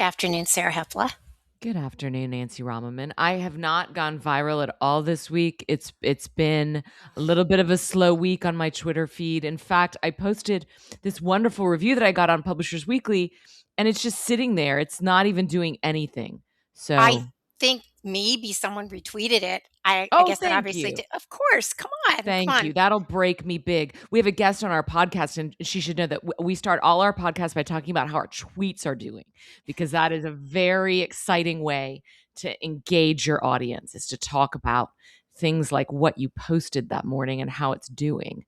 afternoon, Sarah Hepla. Good afternoon, Nancy Rommelman. I have not gone viral at all this week. It's been a little bit of a slow week on my Twitter feed. In fact, I posted this wonderful review that I got on Publishers Weekly, and it's just sitting there. It's not even doing anything. I So, think maybe someone retweeted it. I oh, guess that thank obviously you. did. Of course. Come on. Come Thank you. on. That'll break me big. We have a guest on our podcast, and she should know that we start all our podcasts by talking about how our tweets are doing, because that is a very exciting way to engage your audience, is to talk about things like what you posted that morning and how it's doing.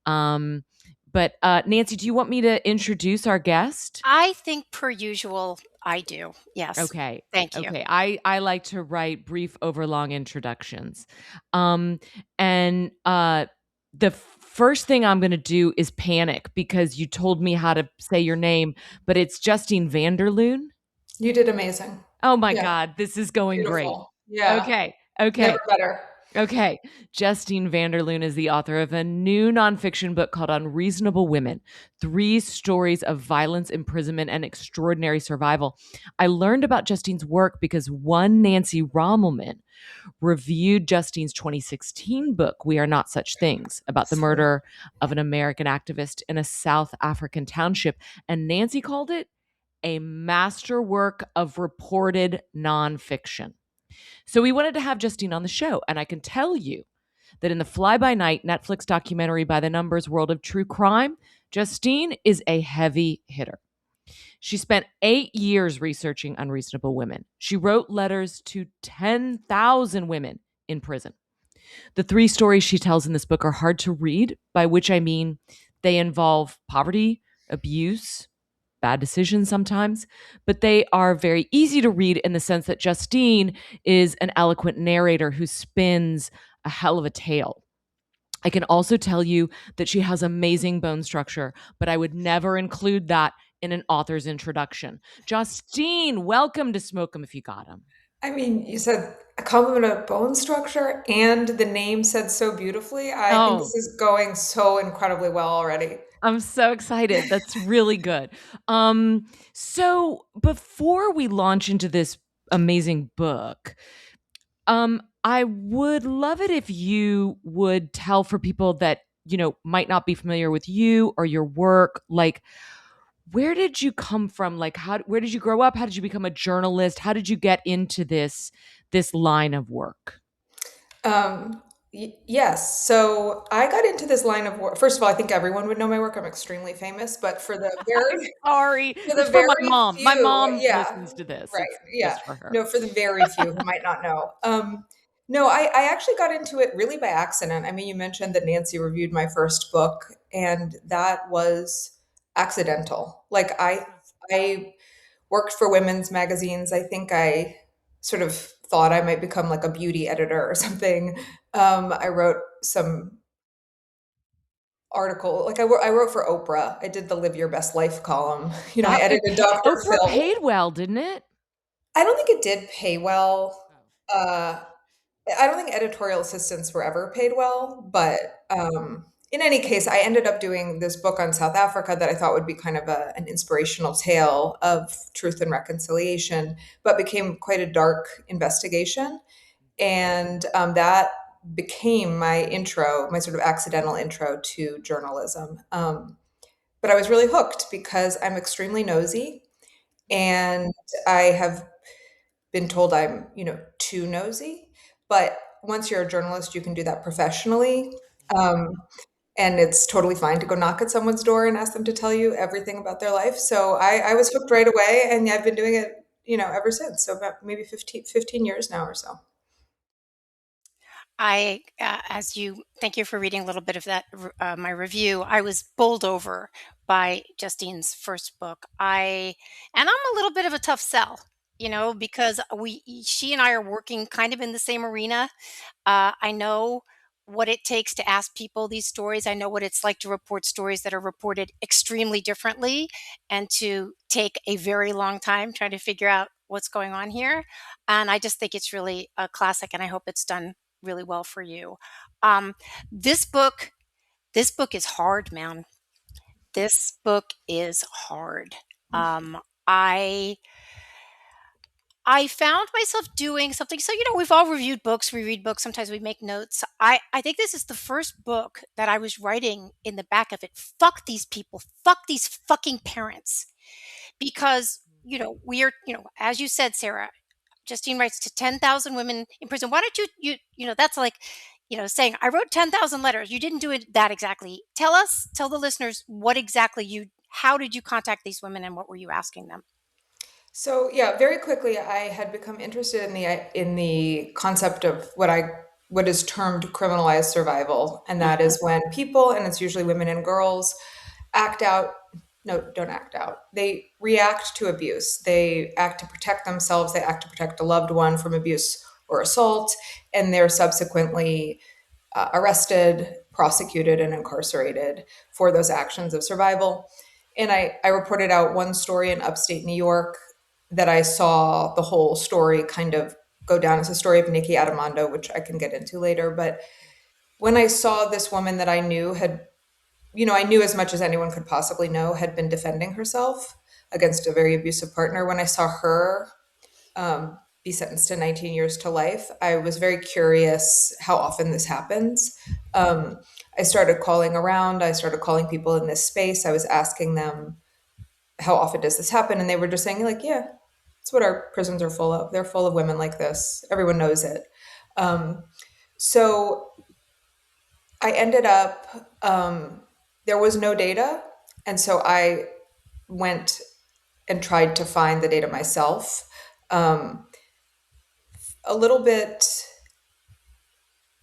Um, but Nancy, do you want me to introduce our guest? I think per usual, I do. Yes. Okay. Thank you. Okay. I like to write brief overlong introductions. Um and the first thing I'm going to do is panic because you told me how to say your name, but it's Justine Vanderloon. You did amazing. Oh my Yeah, god, this is going great. beautiful. Yeah, Okay. never Okay. better. Okay. Justine Vanderloon is the author of a new nonfiction book called Unreasonable Women: Three Stories of Violence, Imprisonment, and Extraordinary Survival. I learned about Justine's work because one Nancy Rommelman reviewed Justine's 2016 book, We Are Not Such Things, about the murder of an American activist in a South African township. And Nancy called it a masterwork of reported nonfiction. So we wanted to have Justine on the show. And I can tell you that in the fly by night Netflix documentary By the Numbers World of True Crime, Justine is a heavy hitter. She spent 8 years researching unreasonable women. She wrote letters to 10,000 women in prison. The three stories she tells in this book are hard to read, by which I mean they involve poverty, abuse, bad decisions sometimes, but they are very easy to read in the sense that Justine is an eloquent narrator who spins a hell of a tale. I can also tell you that she has amazing bone structure, but I would never include that in an author's introduction. Justine, welcome to Smoke 'em If You Got 'em. I mean, you said a compliment of bone structure and the name said so beautifully. I think Oh, this is going so incredibly well already. I'm so excited. That's really good. So before we launch into this amazing book, I would love it if you would tell, for people that, might not be familiar with you or your work, like, where did you come from? Like, where did you grow up? How did you become a journalist? How did you get into this line of work? Um, yes. So I got into this line of work. First of all, I think everyone would know my work. I'm extremely famous, but I'm sorry. for It's the for my very mom. My few, mom yeah, listens to this. right, It's yeah. just for her. No, for the very few who might not know. No, I actually got into it really by accident. I mean, you mentioned that Nancy reviewed my first book, and that was accidental. Like I worked for women's magazines. I think I sort of thought I might become like a beauty editor or something. I wrote some article, like I wrote for Oprah. I did the Live Your Best Life column. You know, I edited Dr. Oprah Phil. paid well, didn't it? I don't think it did pay well. Uh, I don't think editorial assistants were ever paid well, but in any case, I ended up doing this book on South Africa that I thought would be kind of an inspirational tale of truth and reconciliation, but became quite a dark investigation. And that became my intro, my sort of accidental intro to journalism. But I was really hooked because I'm extremely nosy, and I have been told I'm, too nosy. But once you're a journalist, you can do that professionally. Um, and it's totally fine to go knock at someone's door and ask them to tell you everything about their life. So I was hooked right away, and I've been doing it, ever since. So about maybe 15 years now or so. Thank you for reading a little bit of my review. I was bowled over by Justine's first book. And I'm a little bit of a tough sell, because she and I are working kind of in the same arena. I know what it takes to ask people these stories. I know what it's like to report stories that are reported extremely differently and to take a very long time trying to figure out what's going on here. And I just think it's really a classic, and I hope it's done really well for you. Um, this book, this book is hard, man. This book is hard. I I found myself doing something. So, we've all reviewed books, we read books, sometimes we make notes. I think this is the first book that I was writing in the back of it. Fuck these people. Fuck these fucking parents. Because, we are, as you said, Sarah, Justine writes to 10,000 women in prison. Why don't that's like, saying, I wrote 10,000 letters. You didn't do it that exactly. Tell the listeners what exactly how did you contact these women and what were you asking them? So yeah, very quickly, I had become interested in the concept of what is termed criminalized survival, and that Mhm. is when people, and it's usually women and girls, act out. No, don't act out. They react to abuse. They act to protect themselves. They act to protect a loved one from abuse or assault, and they're subsequently arrested, prosecuted, and incarcerated for those actions of survival. And I reported out one story in upstate New York that I saw the whole story kind of go down as a story of Nikki Adamando, which I can get into later. But when I saw this woman that I knew I knew as much as anyone could possibly know, had been defending herself against a very abusive partner. When I saw her be sentenced to 19 years to life, I was very curious how often this happens. Um, I started calling around. I started calling people in this space. I was asking them, how often does this happen? And they were just saying, like, yeah, it's what our prisons are full of. They're full of women like this. Everyone knows it. Um, so I ended up, there was no data. And so I went and tried to find the data myself. Um, a little bit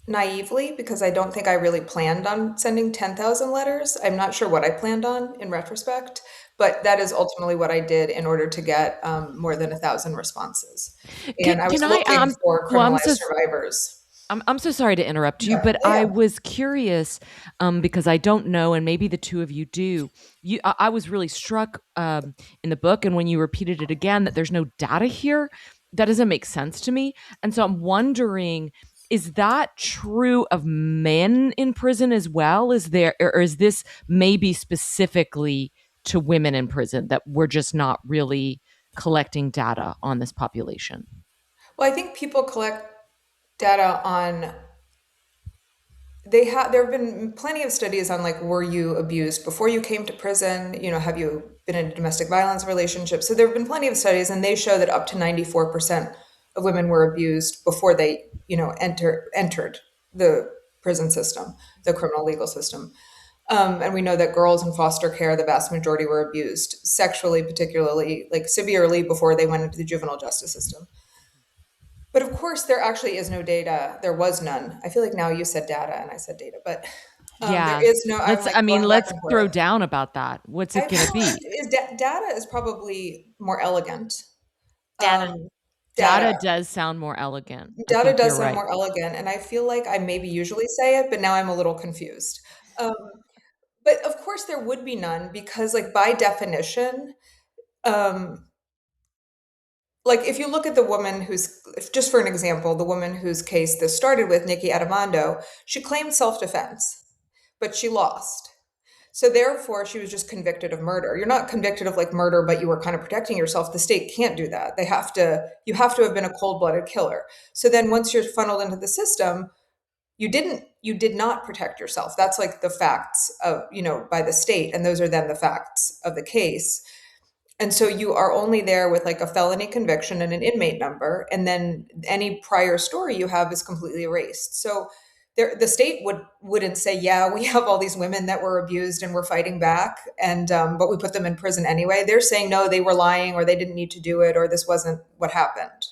naively, because I don't think I really planned on sending 10,000 letters. I'm not sure what I planned on in retrospect, but that is ultimately what I did in order to get more than 1,000 responses. And I was Can I looking for well, criminalized survivors. I'm so sorry to interrupt you, Yeah, but yeah. I was curious because I don't know, and maybe the two of you do. I was really struck in the book, and when you repeated it again, that there's no data here. That doesn't make sense to me, and so I'm wondering: is that true of men in prison as well? Or is this maybe specifically to women in prison that we're just not really collecting data on this population? Well, I think people collect data on there have been plenty of studies on, like, were you abused before you came to prison, have you been in a domestic violence relationship? So there have been plenty of studies, and they show that up to 94% of women were abused before they entered the prison system, the criminal legal system. And we know that girls in foster care, the vast majority were abused sexually, particularly, like, severely, before they went into the juvenile justice system. But of course, there actually is no data. There was none. I feel like now you said data and I said data, but there Yeah. is no. I'm Let's like I mean, going back let's and throw forth. down about that. What's it I going to feel be? data is probably more elegant. Data. Um, Data data does sound more elegant. I data think you're does sound right. more elegant, and I feel like I maybe usually say it, but now I'm a little confused. Um, but of course, there would be none because, like, by definition, um, like, if you look at the woman just for an example, the woman whose case this started with, Nikki Adamando, she claimed self-defense, but she lost. So therefore, she was just convicted of murder. You're not convicted of, like, murder, but you were kind of protecting yourself. The state can't do that. You have to have been a cold-blooded killer. So then once you're funneled into the system, you did not protect yourself. That's like the facts of, by the state. And those are then the facts of the case. And so you are only there with, like, a felony conviction and an inmate number, and then any prior story you have is completely erased. So the state wouldn't say, "Yeah, we have all these women that were abused and we're fighting back, and but we put them in prison anyway." They're saying, "No, they were lying, or they didn't need to do it, or this wasn't what happened."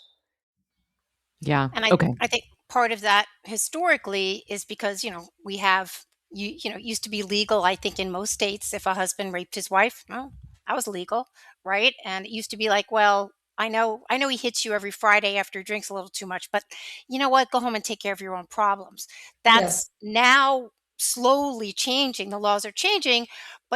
Yeah. And I Okay. I think part of that historically is because, we have it used to be legal, I think, in most states. If a husband raped his wife, well, that was legal, right? And it used to be like, well, I know he hits you every Friday after he drinks a little too much, but you know what? Go home and take care of your own problems. Yes. That's now slowly changing. The laws are changing,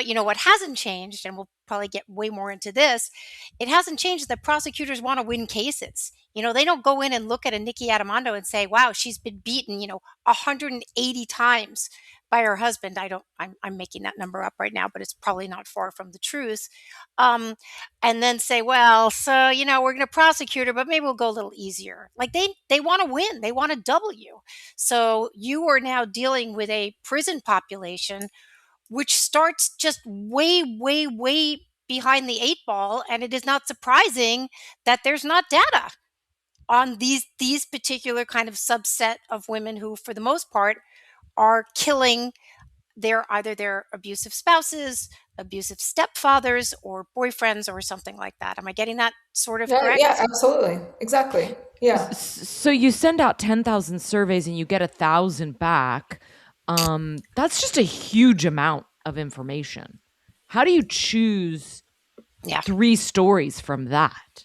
But what hasn't changed, and we'll probably get way more into this, it hasn't changed that prosecutors want to win cases. They don't go in and look at a Nikki Adamando and say, wow, she's been beaten, 180 times by her husband. I'm making that number up right now, but it's probably not far from the truth. Um, and then say, well, so, we're going to prosecute her, but maybe we'll go a little easier. Like they want to win, they want to double you. So you are now dealing with a prison population which starts just way, way, way behind the eight ball. And it is not surprising that there's not data on these particular kind of subset of women who, for the most part, are killing either their abusive spouses, abusive stepfathers, or boyfriends, or something like that. Am I getting that sort of Yeah, yeah, correct? absolutely. Exactly. Yeah. So you send out 10,000 surveys and you get 1,000 back. That's just a huge amount of information. How do you choose Yeah. 3 stories from that?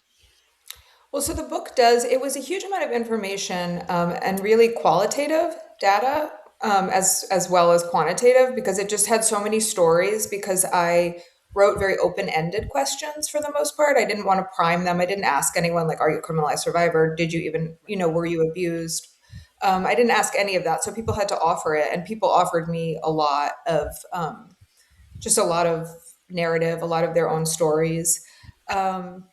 Well, so the book it was a huge amount of information, and really qualitative data, as well as quantitative, because it just had so many stories, because I wrote very open-ended questions for the most part. I didn't want to prime them. I didn't ask anyone, like, are you a criminalized survivor? Did you even, were you abused? I didn't ask any of that. So people had to offer it, and people offered me just a lot of narrative, a lot of their own stories. Um,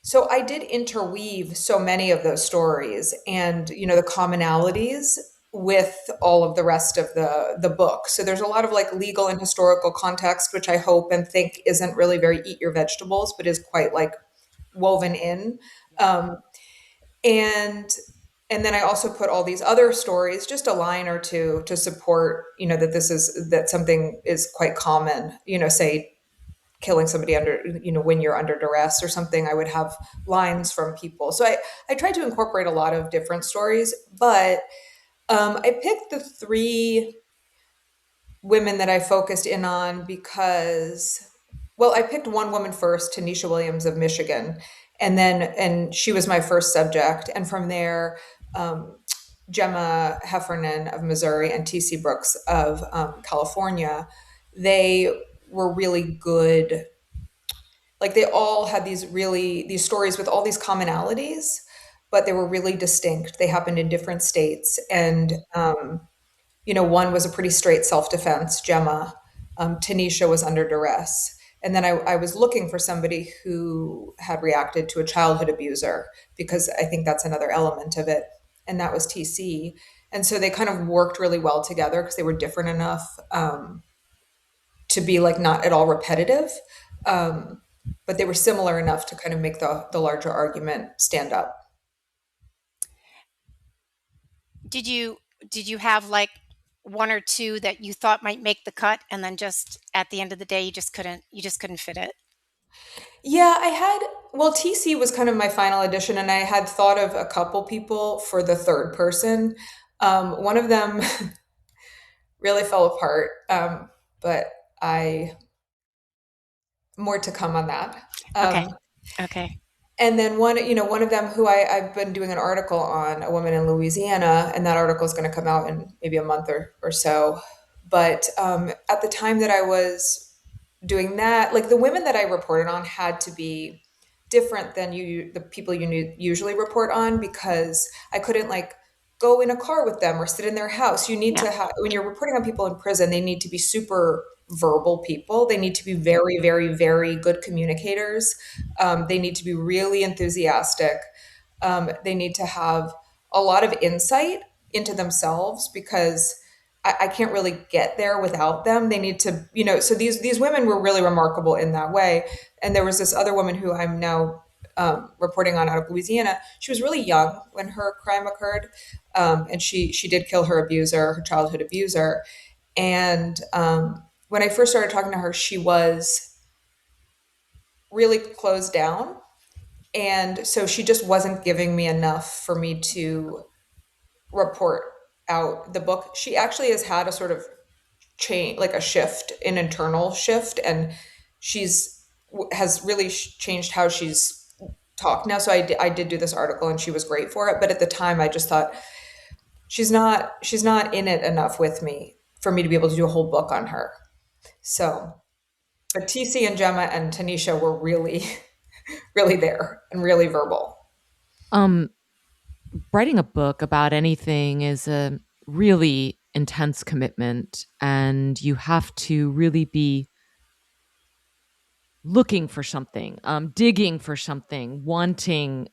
so I did interweave so many of those stories and, the commonalities with all of the rest of the book. So there's a lot of like legal and historical context, which I hope and think isn't really very eat your vegetables, but is quite like woven in. Um, and and then I also put all these other stories, just a line or two, to support, that something is quite common, say killing somebody under, when you're under duress or something. I would have lines from people. So I tried to incorporate a lot of different stories, but I picked the 3 women that I focused in on because, well, I picked one woman first, Tanisha Williams of Michigan, and she was my first subject. And from there, um, Gemma Heffernan of Missouri and TC Brooks of California, they were really good. Like, they all had these stories with all these commonalities, but they were really distinct. They happened in different states. And one was a pretty straight self-defense, Gemma. Tanisha was under duress. And then I was looking for somebody who had reacted to a childhood abuser, because I think that's another element of it. And that was TC. And so they kind of worked really well together, because they were different enough to be like not at all repetitive. Um, but they were similar enough to kind of make the larger argument stand up. Did you have like one or two that you thought might make the cut, and then just at the end of the day you just couldn't fit it? Yeah, well, TC was kind of my final edition, and I had thought of a couple people for the third person. One of them really fell apart, but I more to come on that. Okay. Um, Okay. and then one of them who I've been doing an article on, a woman in Louisiana, and that article is going to come out in maybe a month or so. But at the time that I was doing that, like, the women that I reported on had to be different than the people usually report on, because I couldn't like go in a car with them or sit in their house. You need Yeah. to have, when you're reporting on people in prison, they need to be super verbal people. They need to be very, very, very good communicators. They need to be really enthusiastic. They need to have a lot of insight into themselves, because I can't really get there without them. They need to, so these women were really remarkable in that way. And there was this other woman who I'm now reporting on, out of Louisiana. She was really young when her crime occurred, and she did kill her abuser, her childhood abuser. And when I first started talking to her, she was really closed down, and so she just wasn't giving me enough for me to report out the book. She actually has had a sort of change, like a shift, an internal shift, and she's has really changed how she's talked now. So I did do this article, and she was great for it. But at the time, I just thought she's not in it enough with me for me to be able to do a whole book on her. So But TC and Gemma and Tanisha were really, really there and really verbal. Um, Writing a book about anything is a really intense commitment, and you have to really be looking for something, digging for something, wanting,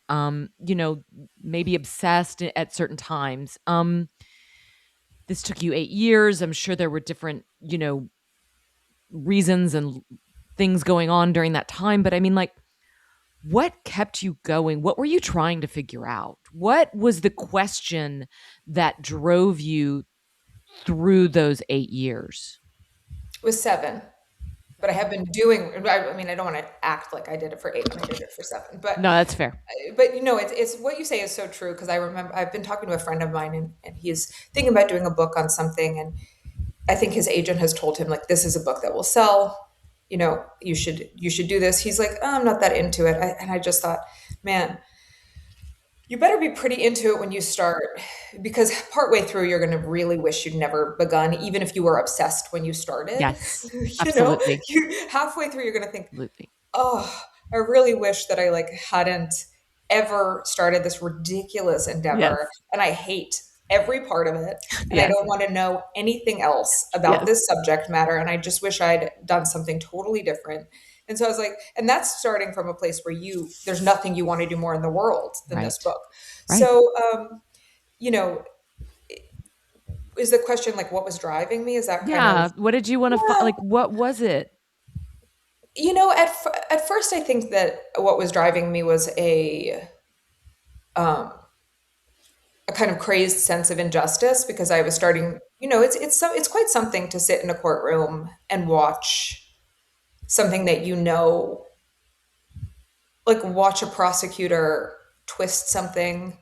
maybe obsessed at certain times. This took you 8 years. I'm sure there were different, reasons and things going on during that time. But I mean, like, what kept you going? What were you trying to figure out? What was the question that drove you through those 8 years? It was 7, but I have been doing. I mean, I don't want to act like I did it for 8 when I did it for 7, No, that's fair. but it's what you say is so true because I remember I've been talking to a friend of mine and he's thinking about doing a book on something, and I think his agent has told him like this is a book that will sell. You should do this. He's like, oh, I'm not that into it, and I just thought, man, you better be pretty into it when you start, because partway through you're going to really wish you'd never begun, even if you were obsessed when you started. Yes, you know, absolutely. halfway through you're going to think, Absolutely. oh, I really wish that I like hadn't ever started this ridiculous endeavor, Yes. and I hate every part of it, and I Yes. don't want to know anything else about Yes. this subject matter, and I just wish I'd done something totally different. And so I was like, and that's starting from a place where there's nothing you want to do more in the world than this Right. book. Right. So, you know, is the question like what was driving me? Is that kind of, Yeah. What did you want to yeah, like? What was it? at first I think that what was driving me was um, a kind of crazed sense of injustice because I was starting, it's quite something to sit in a courtroom and watch something that like watch a prosecutor twist something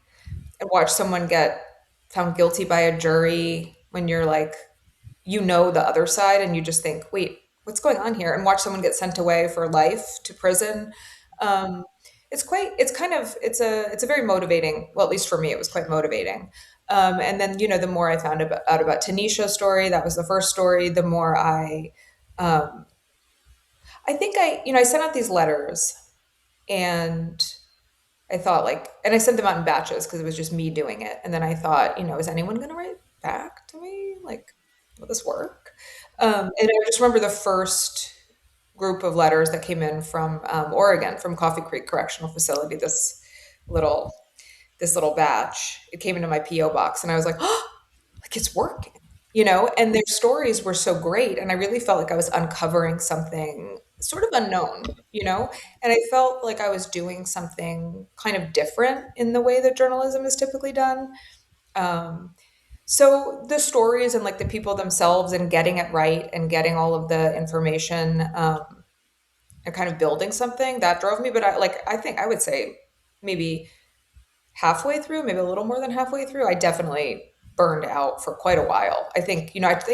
and watch someone get found guilty by a jury when you're like, the other side and you just think, wait, what's going on here? And watch someone get sent away for life to prison. Um, it's a very motivating, well, at least for me, it was quite motivating. And then, the more I found out about Tanisha's story, that was the first story, the more um, I think I sent out these letters and I thought like, and I sent them out in batches because it was just me doing it. And then I thought, is anyone going to write back to me? Like, will this work? And I just remember the first group of letters that came in from Oregon, from Coffee Creek Correctional Facility. This little batch. It came into my PO box, and I was like, oh, like it's working, And their stories were so great, and I really felt like I was uncovering something sort of unknown, And I felt like I was doing something kind of different in the way that journalism is typically done. Um, so the stories and like the people themselves and getting it right and getting all of the information and kind of building something that drove me. But I think I would say maybe halfway through, maybe a little more than halfway through, I definitely burned out for quite a while. I think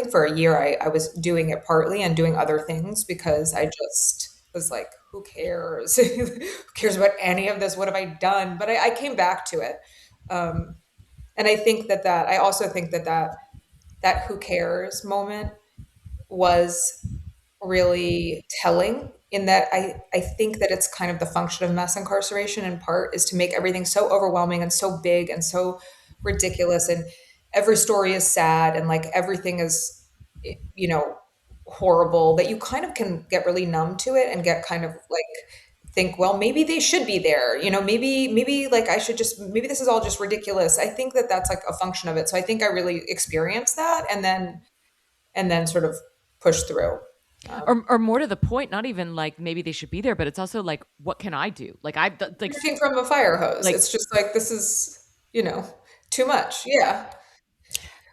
for a year I was doing it partly and doing other things because I just was like, who cares? Who cares about any of this? What have I done? But I came back to it. Um, and I also think that who cares moment was really telling in that I think that it's kind of the function of mass incarceration in part is to make everything so overwhelming and so big and so ridiculous, and every story is sad and like everything is you know horrible, that you kind of can get really numb to it and get kind of like think, well, maybe they should be there, maybe like I should just, maybe this is all just ridiculous. I think that that's like a function of it, so I think I really experienced that and then sort of push through. Or more to the point, not even like maybe they should be there, but it's also like, what can I do? Like like Drinking from a fire hose. like It's just like this is, too much. Yeah.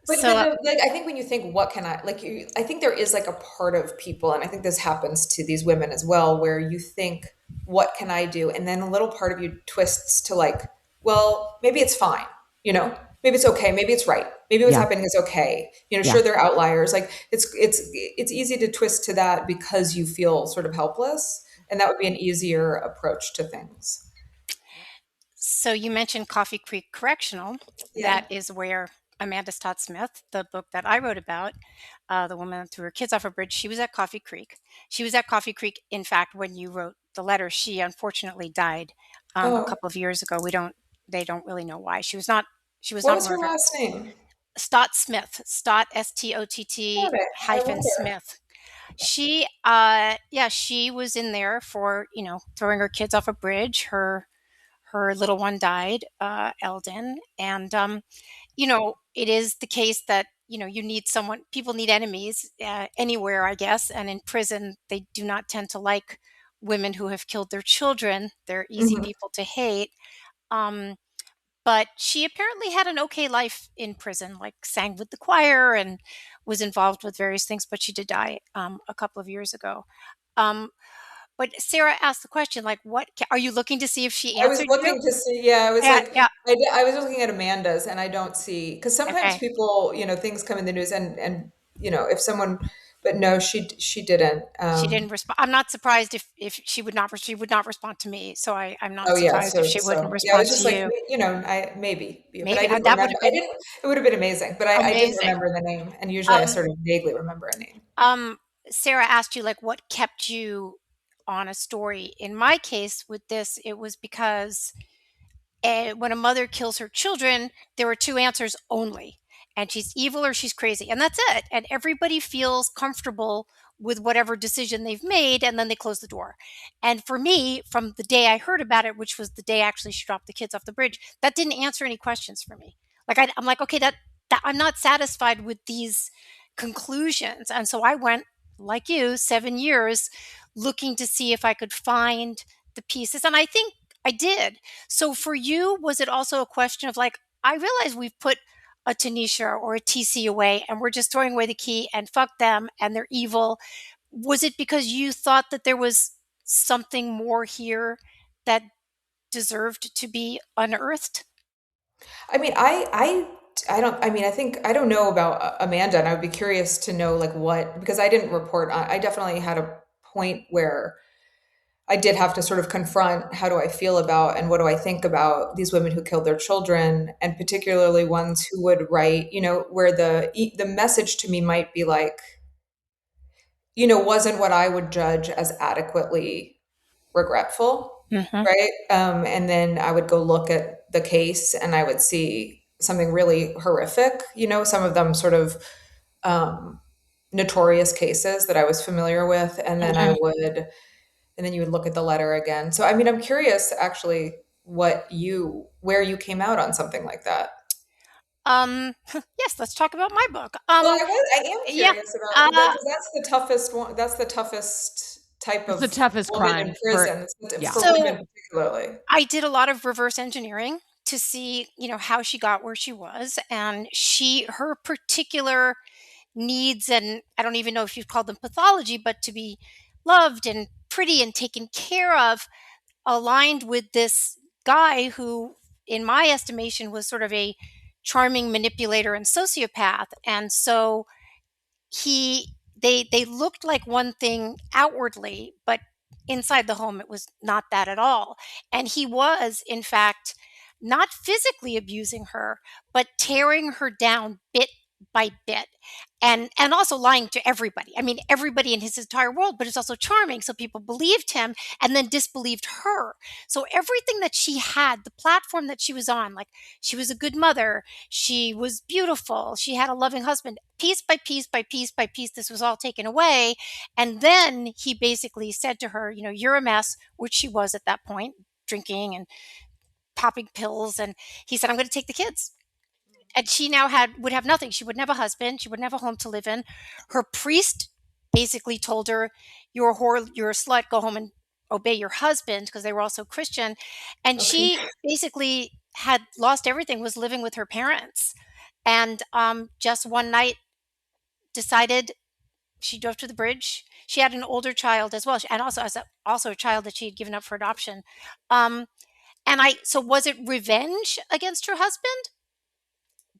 But So, like I think when you think what can I like you I think there is like a part of people, and I think this happens to these women as well, where you think what can I do, and then a little part of you twists to like, well, maybe it's fine, maybe it's okay, maybe it's right, maybe what's yeah, happening is okay, yeah. sure, they're outliers, like it's easy to twist to that because you feel sort of helpless, and that would be an easier approach to things. so you mentioned Coffee Creek Correctional. Yeah. That is where Amanda Stott Smith, the book that I wrote about, the woman that threw her kids off a bridge, she was at Coffee Creek. She was at Coffee Creek, in fact, when you wrote the letter. She unfortunately died a Oh, couple of years ago. They don't really know why. She was what not was her murdered. last name? Stott Smith, Stott, Got Stott it. I hyphen wonder. Smith. She, yeah, she was in there for, throwing her kids off a bridge. Her little one died, Eldon, and it is the case that, you need someone, people need enemies anywhere, I guess. And in prison, they do not tend to like women who have killed their children. They're easy Mhm. people to hate. Um, but she apparently had an okay life in prison, like sang with the choir and was involved with various things, but she did die a couple of years ago. Um, but Sarah asked the question, like, are you looking to see if she I was answered you? looking to see, yeah, I was Yeah, like, yeah. I was looking at Amanda's and I don't see, because sometimes Okay. people, things come in the news and, if someone, but no, she didn't. She didn't respond. I'm not surprised if she would not respond to me. So I'm Oh not yeah, surprised if so she wouldn't yeah, I was respond to just like, you. I maybe, yeah, but I Maybe didn't that would remember. have been It would have been amazing, but I didn't amazing. remember the name, and usually I Um, sort of vaguely remember a name. um, Sarah asked you, like, what kept you on a story. In my case with this, it was because when a mother kills her children, there are two answers only. And she's evil or she's crazy. And that's it. And everybody feels comfortable with whatever decision they've made. And then they close the door. And for me, from the day I heard about it, which was the day actually she dropped the kids off the bridge, that didn't answer any questions for me. Like, I'm like, okay, that I'm not satisfied with these conclusions. And so I went, like you, 7 years looking to see if I could find the pieces. And I think I did. So for you, was it also a question of like, I realize we've put a Tanisha or a TC away and we're just throwing away the key and fuck them and they're evil. Was it because you thought that there was something more here that deserved to be unearthed? I mean, I don't. I mean, I think I don't know about Amanda, and I would be curious to know like what, because I didn't report on. I definitely had a point where I did have to sort of confront how do I feel about and what do I think about these women who killed their children, and particularly ones who would write, where the message to me might be like, wasn't what I would judge as adequately regretful, Hmm. right? And then I would go look at the case and I would see something really horrific, some of them sort of um, notorious cases that I was familiar with, and then Hmm. you would look at the letter again. So, I mean, I'm curious actually where you came out on something like that. yes, let's talk about my book. Well, I am Yeah. curious about that Uh, because that's the toughest one. That's the toughest type It's the of toughest woman in crime for prison yeah. for so women particularly. I did a lot of reverse engineering to see, how she got where she was. And her particular needs, and I don't even know if you'd call them pathology, but to be loved and pretty and taken care of, aligned with this guy who, in my estimation, was sort of a charming manipulator and sociopath. And so they looked like one thing outwardly, but inside the home it was not that at all. And he was, in fact, not physically abusing her, but tearing her down bit by bit, and also lying to everybody. I mean, everybody in his entire world, but it's also charming, so people believed him and then disbelieved her. So everything that she had, the platform that she was on, like, she was a good mother, she was beautiful, she had a loving husband, piece by piece by piece by piece, this was all taken away. And then he basically said to her, you're a mess, which she was at that point, drinking and popping pills. And he said, I'm going to take the kids. And she now would have nothing. She wouldn't have a husband, she wouldn't have a home to live in. Her priest basically told her, you're a whore, you're a slut, go home and obey your husband, because they were also Christian. And Okay. she basically had lost everything, was living with her parents. And just one night decided, she drove to the bridge. She had an older child as well, and also also a child that she had given up for adoption. Um, and so was it revenge against her husband?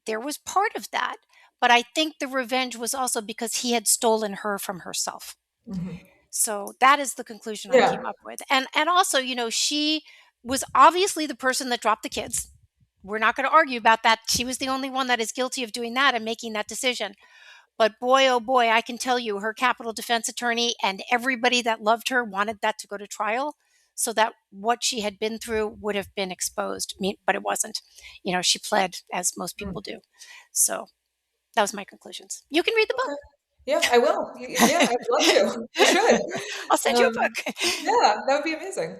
There was part of that, but I think the revenge was also because he had stolen her from herself. Mhm. So that is the conclusion I Yeah. came up with. And also, she was obviously the person that dropped the kids. we're not going to argue about that. She was the only one that is guilty of doing that and making that decision. But boy, oh boy, I can tell you, her capital defense attorney and everybody that loved her wanted that to go to trial so that what she had been through would have been exposed. But it wasn't. She pled, as most Mm. people do. So that was my conclusions. You can read the Okay. Yeah, I will. Yeah, I'd love to. You should. book. I'll send you a Um, book. yeah, that would be amazing.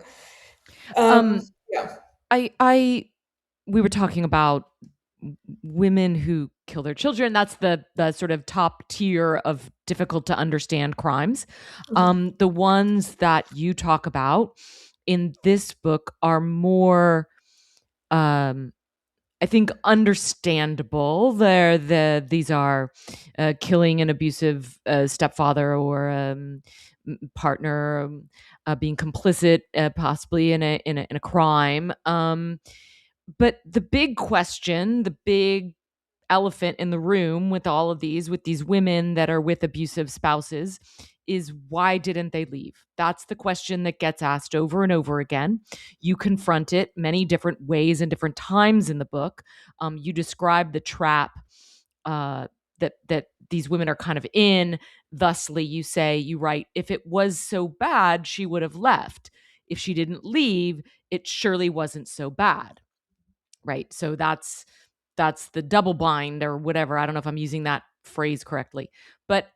Um, Yeah. I we were talking about women who kill their children. That's the sort of top tier of difficult to understand crimes. Mhm. The ones that you talk about in this book are more, um, I think, understandable. These are killing an abusive stepfather or partner, being complicit, possibly in a crime. But the big question, the big elephant in the room with these women that are with abusive spouses, is why didn't they leave? That's the question that gets asked over and over again. You confront it many different ways and different times in the book. You describe the trap uh, that these women are kind of in. Thusly, you write, if it was so bad, she would have left. If she didn't leave, it surely wasn't so bad, right? So that's the double bind or whatever. I don't know if I'm using that phrase correctly. But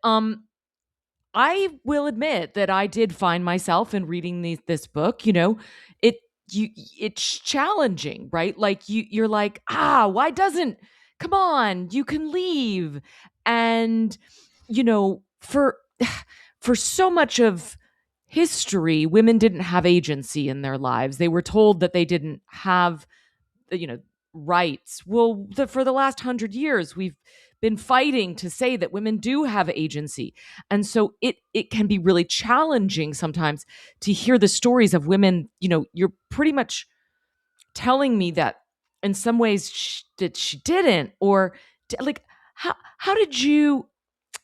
I will admit that I did find myself in reading this book, it it's challenging, right? Like you're like, why doesn't, come on, you can leave. And for for so much of history, women didn't have agency in their lives. They were told that they didn't have you know rights. Well, for the last 100 years, we've been fighting to say that women do have agency, and so it can be really challenging sometimes to hear the stories of women. You're pretty much telling me that in some ways that she didn't, or like, how did you?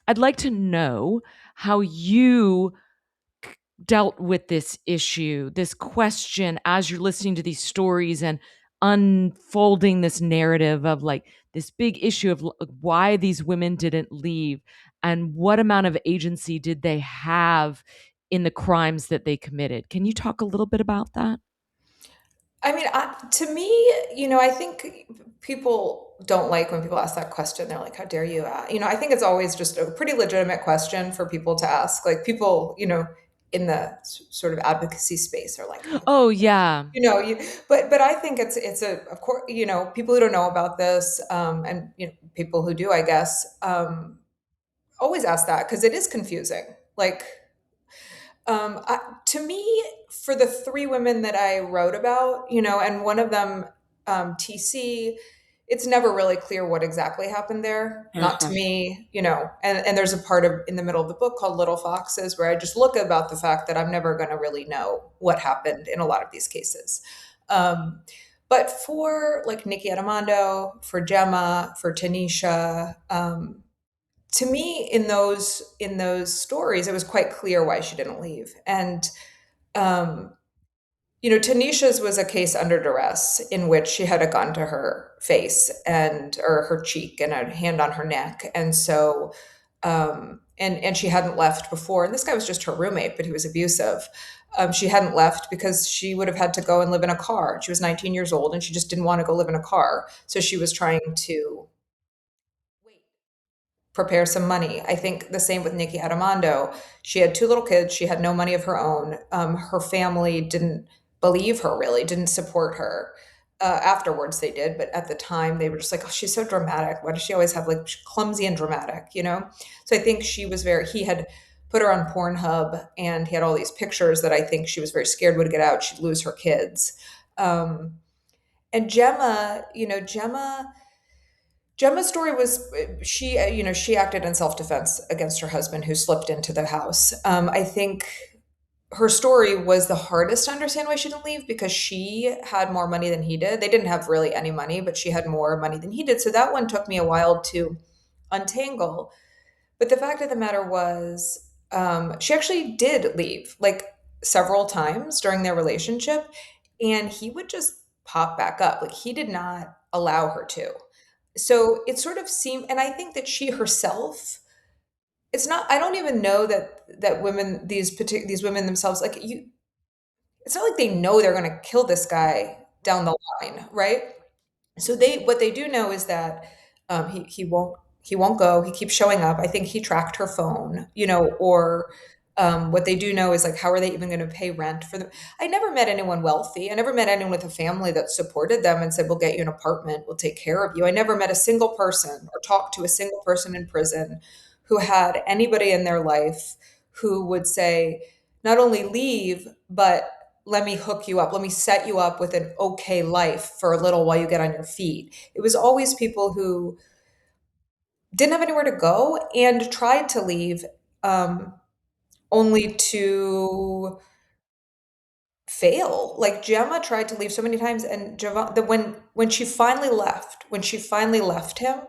I'd like to know how you dealt with this issue, this question, as you're listening to these stories and unfolding this narrative of like this big issue of why these women didn't leave and what amount of agency did they have in the crimes that they committed. Can you talk a little bit about that? I mean, to me, I think people don't like when people ask that question. They're like, "How dare you?" I think it's always just a pretty legitimate question for people to ask. Like people, in the sort of advocacy space are like, "Oh, Oh, yeah. you know, you." But I think it's of course, people who don't know about this, and people who do, I guess, always ask that because it is confusing. Like, to me, for the three women that I wrote about, and one of them, TC, it's never really clear what exactly happened there. Not to Mhm. me, and there's a part of in the middle of the book called Little Foxes where I just look about the fact that I'm never going to really know what happened in a lot of these cases. Um, but for like Nikki Armando, for Gemma, for Tanisha, to me in those stories it was quite clear why she didn't leave. And um Tanisha's was a case under duress in which she had a gun to her face and or her cheek and a hand on her neck, and so and she hadn't left before, and this guy was just her roommate, but he was abusive. She hadn't left because she would have had to go and live in a car. She was 19 years old and she just didn't want to go live in a car, so she was trying to prepare some money. I think the same with Nikki Armando. She had two little kids. She had no money of her own. Her family didn't believe her, really, didn't support her. Afterwards, they did, but at the time, they were just like, "Oh, she's so dramatic. Why does she always have like clumsy and dramatic?" So I think he had put her on Pornhub, and he had all these pictures that I think she was very scared would get out. She'd lose her kids. Um, and Gemma's story was she acted in self-defense against her husband who slipped into the house. I think her story was the hardest to understand why she didn't leave because she had more money than he did. They didn't have really any money, but she had more money than he did. So that one took me a while to untangle. But the fact of the matter was, she actually did leave like several times during their relationship, and he would just pop back up. Like he did not allow her to. So it sort of seemed, and I think that she herself, it's not, I don't even know that women, these women themselves, like you, it's not like they know they're going to kill this guy down the line, right? So they, what they do know is that he won't go. He keeps showing up. I think he tracked her phone, you know, or what they do know is like, how are they even going to pay rent for them? I never met anyone wealthy. I never met anyone with a family that supported them and said, we'll get you an apartment, we'll take care of you. I never met a single person or talked to a single person in prison who had anybody in their life who would say, not only leave, but let me hook you up. Let me set you up with an okay life for a little while you get on your feet. It was always people who didn't have anywhere to go and tried to leave, um, only to fail. Like Gemma tried to leave so many times, and when she finally left, him,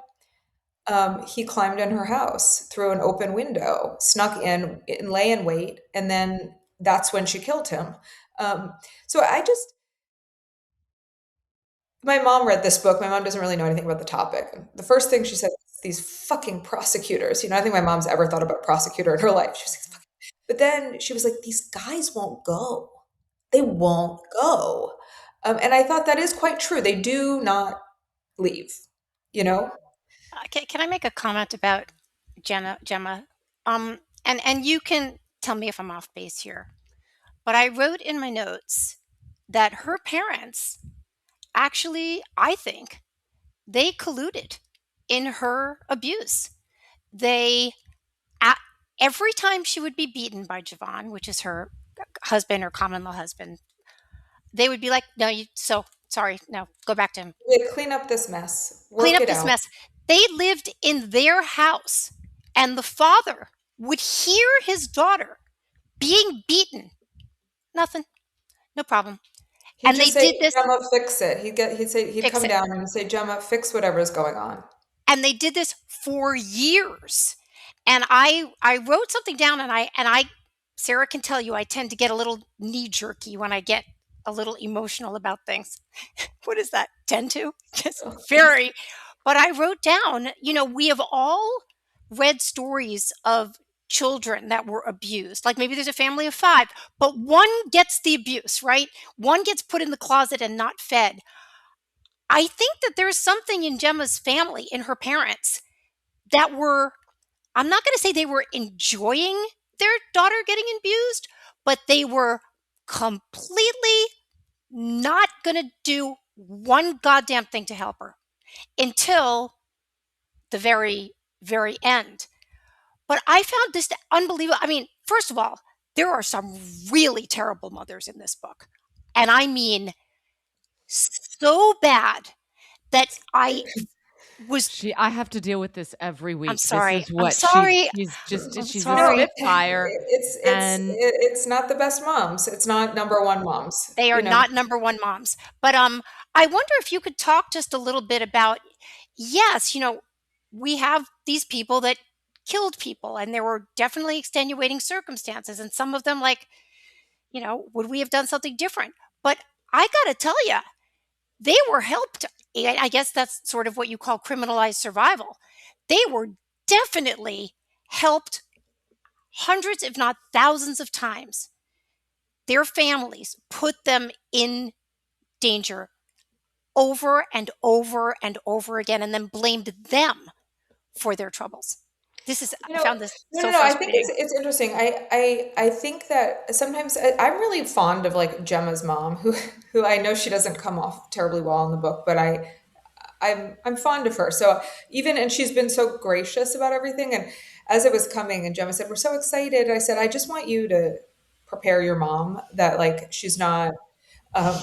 he climbed in her house through an open window, snuck in, and lay in wait, and then that's when she killed him. Um, so I just, my mom read this book. My mom doesn't really know anything about the topic. The first thing she said, these fucking prosecutors. You know, I think my mom's ever thought about prosecutor in her life. She was like, "Fuck." But then she was like, these guys won't go. They won't go. And I thought that is quite true. They do not leave, you know? Can I make a comment about Gemma? And you can tell me if I'm off base here. But I wrote in my notes that her parents actually, I think, they colluded in her abuse. They a- every time she would be beaten by Javon, which is her husband or common law husband, they would be like, "No, you so sorry. No, go back to him. Yeah, clean up this mess, Clean work up it this out. mess." They lived in their house, and the father would hear his daughter being beaten. Nothing, no problem. He'd And they just say, did this. Gemma, fix it. He'd Fix come it. down and say, Gemma, fix whatever is going on. And they did this for years. And I wrote something down, and I Sarah can tell you I tend to get a little knee jerky when I get a little emotional about things. What is that? Tend to? Just very. But I wrote down, we have all read stories of children that were abused. Like maybe there's a family of 5, but one gets the abuse, right? One gets put in the closet and not fed. I think that there's something in Gemma's family, in her parents, that were, I'm not going to say they were enjoying their daughter getting abused, but they were completely not going to do one goddamn thing to help her until the very, very end. But I found this unbelievable. I mean, first of all, there are some really terrible mothers in this book. And I mean, so bad that was, I have to deal with this every I'm week. This sorry. is I'm what sorry. she's a No, Sorry. spitfire. And it's not the best moms. It's not number one moms, They are you know. not number one moms. But I wonder if you could talk just a little bit about, yes, we have these people that killed people, and there were definitely extenuating circumstances, and some of them, like, would we have done something different? But I got to tell you, they were helped. I guess that's sort of what you call criminalized survival. They were definitely helped hundreds, if not thousands of times. Their families put them in danger over and over and over again, and then blamed them for their troubles. I found this No, so no, no. I think frustrating. it's interesting. I think that sometimes I'm really fond of like Gemma's mom, who I know she doesn't come off terribly well in the book, but I'm fond of her. So even, and she's been so gracious about everything. And as it was coming, and Gemma said, "We're so excited." I said, "I just want you to prepare your mom that like she's not, um,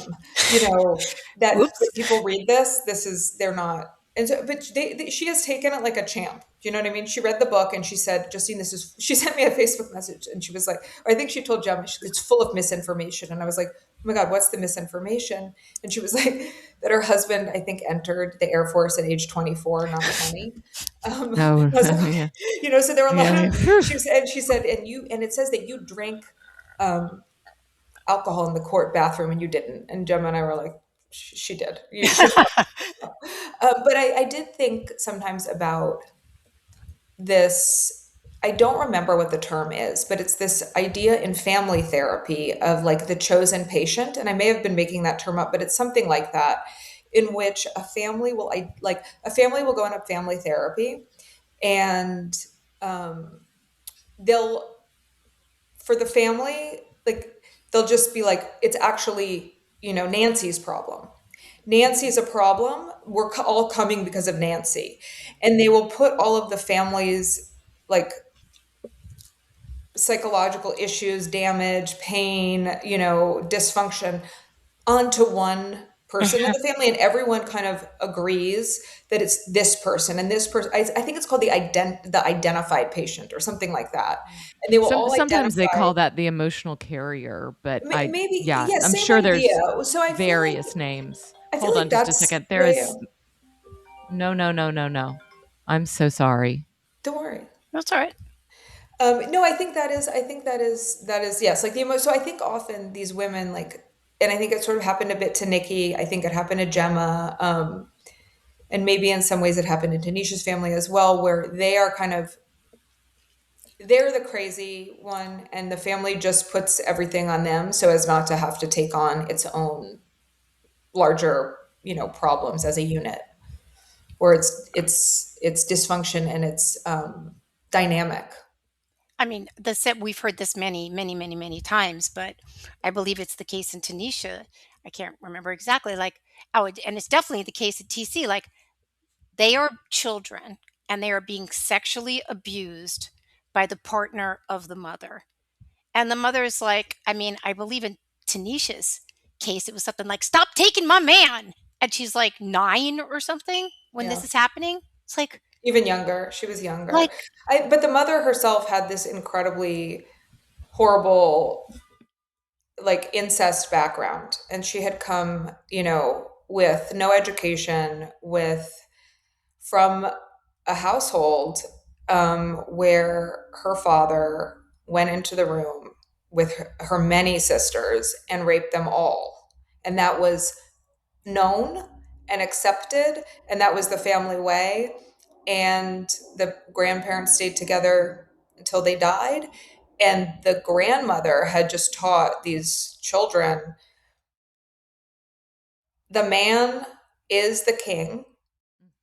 you know, that when Whoops. people read this, they're not." And so, but she has taken it like a champ. Do you know what I mean? She read the book and she said, "Justine, this is." She sent me a Facebook message and she was like, or I think she told Gemma, "It's full of misinformation." And I was like, "Oh my God, what's the misinformation?" And she was like, that her husband, I think, entered the Air Force at age 24, not 20. no, I was like, yeah, so there were a lot yeah, of. yeah. She said, and it says that you drank um, alcohol in the court bathroom and you didn't. And Gemma and I were like, she did. But I did think sometimes about this. I don't remember what the term is, but it's this idea in family therapy of like the chosen patient. And I may have been making that term up, but it's something like that, in which a family will, like a family will go into family therapy, and um, they'll, for the family, like they'll just be like, it's actually, Nancy's problem. Nancy's a problem. We're all coming because of Nancy. And they will put all of the family's like psychological issues, damage, pain, dysfunction onto one person in the family, and everyone kind of agrees that it's this person and this person. I think it's called the identified patient or something like that, and they will all Sometimes they identify. call that the emotional carrier, but Maybe, yeah, yeah, I'm same sure idea. there's So I feel various like names. I feel Hold on like just a that's second. There yeah, is yeah. no, no, no, no, no. I'm so sorry. Don't worry. That's all right. No, I think that is. I think that is yes. Like the emo. So I think often these women like, and I think it sort of happened a bit to Nikki. I think it happened to Gemma, and maybe in some ways it happened in Tanisha's family as well, where they are kind of, they're the crazy one, and the family just puts everything on them so as not to have to take on its own larger, problems as a unit, or it's dysfunction and it's dynamic. I mean, the set we've heard this many, many, many, many times, but I believe it's the case in Tanisha. I can't remember exactly. Like, oh, and it's definitely the case at TC. Like, they are children and they are being sexually abused by the partner of the mother. And the mother is like, I mean, I believe in Tanisha's case, it was something like, "Stop taking my man." And she's like 9 or something when Yeah. this is happening. It's Even younger. She was younger. like But the mother herself had this incredibly horrible, like incest background, and she had come, with no education, with from a household where her father went into the room with her many sisters and raped them all, and that was known and accepted, and that was the family way, and the grandparents stayed together until they died, and the grandmother had just taught these children the man is the king.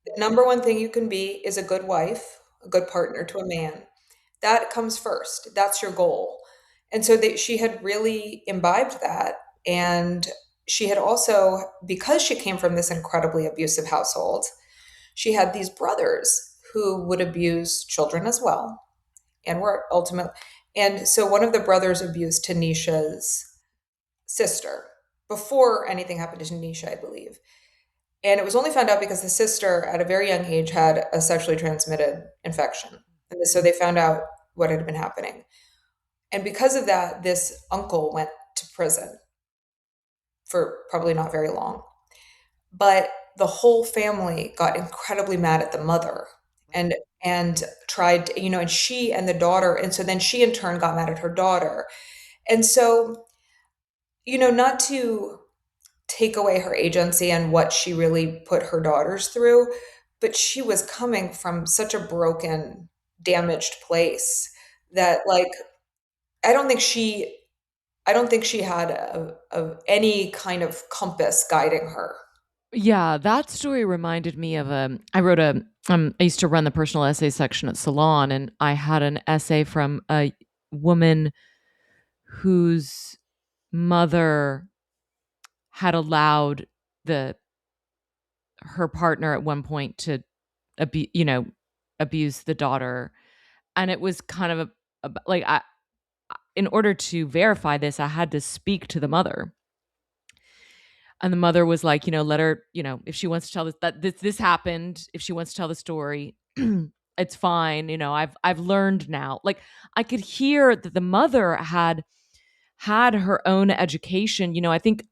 The number one thing you can be is a good wife, a good partner to a man. That comes first. That's your goal. And so she had really imbibed that. And she had also, because she came from this incredibly abusive household, she had these brothers who would abuse children as well, and were ultimately. And so one of the brothers abused Tanisha's sister before anything happened to Tanisha, I believe. And it was only found out because the sister, at a very young age, had a sexually transmitted infection. And so they found out what had been happening. And because of that, this uncle went to prison for probably not very long. But the whole family got incredibly mad at the mother, and tried, and she and the daughter, and so then she in turn got mad at her daughter. And so, not to take away her agency and what she really put her daughters through, but she was coming from such a broken, damaged place that, like, I don't think she had any kind of compass guiding her. Yeah, that story reminded me of I wrote I used to run the personal essay section at Salon, and I had an essay from a woman whose mother had allowed the her partner at one point to abuse the daughter, and it was kind of like in order to verify this, I had to speak to the mother. And the mother was like, let her, if she wants to tell this happened, if she wants to tell the story, it's fine. I've learned now. Like, I could hear that the mother had her own education. I think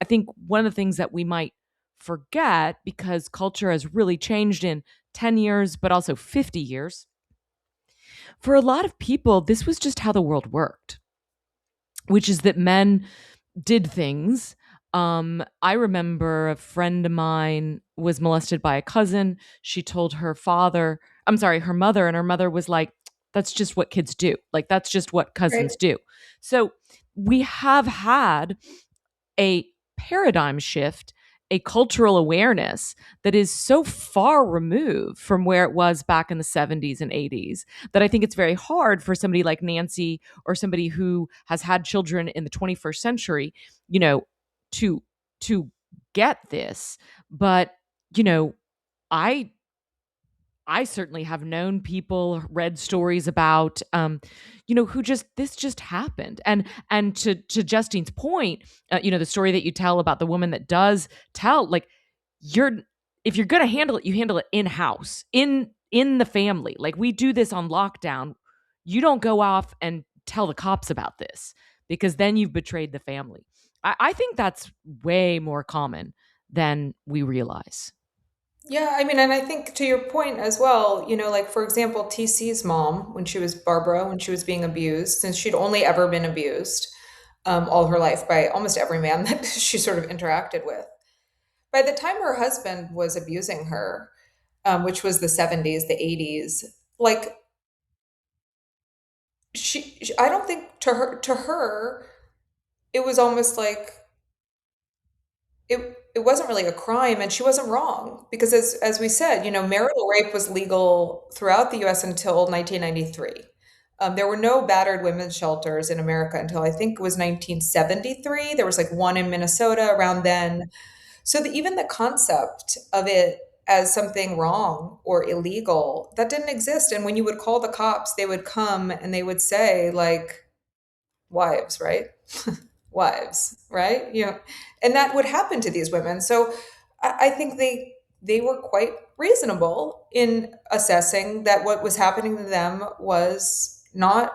one of the things that we might forget, because culture has really changed in 10 years, but also 50 years, for a lot of people, this was just how the world worked, which is that men did things, I remember a friend of mine was molested by a cousin. She told her father, I'm sorry, her mother, and her mother was like, that's just what kids do. Like, that's just what Right. cousins do. So we have had a paradigm shift, a cultural awareness that is so far removed from where it was back in the 70s and 80s that I think it's very hard for somebody like Nancy or somebody who has had children in the 21st century, you know, to to get this. But, you know, I I certainly have known people, read stories about, who just this just happened. And to Justine's point, the story that you tell about the woman that does tell, like, you're if you're gonna handle it, you handle it in house, in the family. Like, we do this on lockdown. You don't go off and tell the cops about this because then you've betrayed the family. I think that's way more common than we realize. Yeah, I mean, and I think to your point as well, like for example, TC's mom, when she was Barbara, when she was being abused, since she'd only ever been abused all her life by almost every man that she sort of interacted with. By the time her husband was abusing her, which was the 70s, the 80s, like I don't think to her, it was almost like it wasn't really a crime and she wasn't wrong because as we said, marital rape was legal throughout the US until 1993. There were no battered women's shelters in America until I think it was 1973. There was like one in Minnesota around then. So even the concept of it as something wrong or illegal, that didn't exist. And when you would call the cops, they would come and they would say, like, wives, right? Wives, right? And that would happen to these women. So I think they were quite reasonable in assessing that what was happening to them was not